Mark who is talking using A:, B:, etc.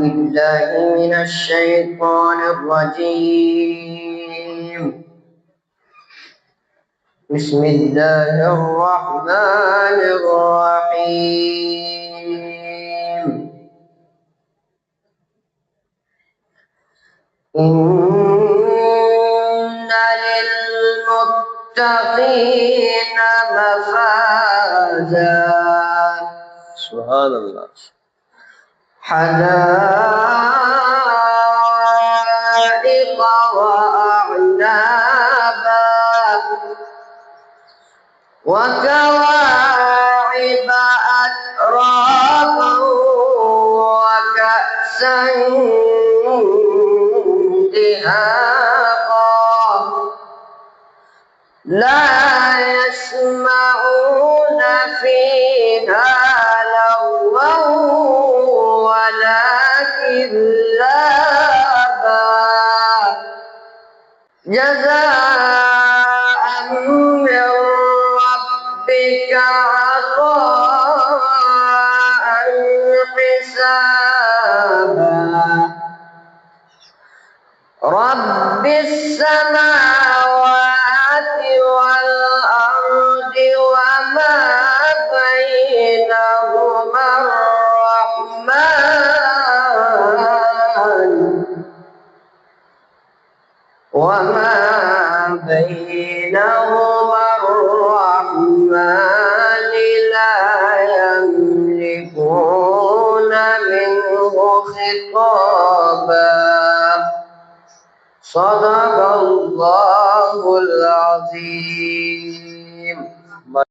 A: بالله من الشيطان الرجيم. بسم الله الرحمن الرحيم. إن للمتقين مفازا. سبحان الله. حدائق وأعنابا وكواعب أترابا وكأسا دهاقا لا يسمعون فيها لغوا ولا كذابا جزاء من ربك عطاء حسابا رب السماوات والأرض وما بينهما الرحمن لا يملكون منه خطابا صدق الله العظيم.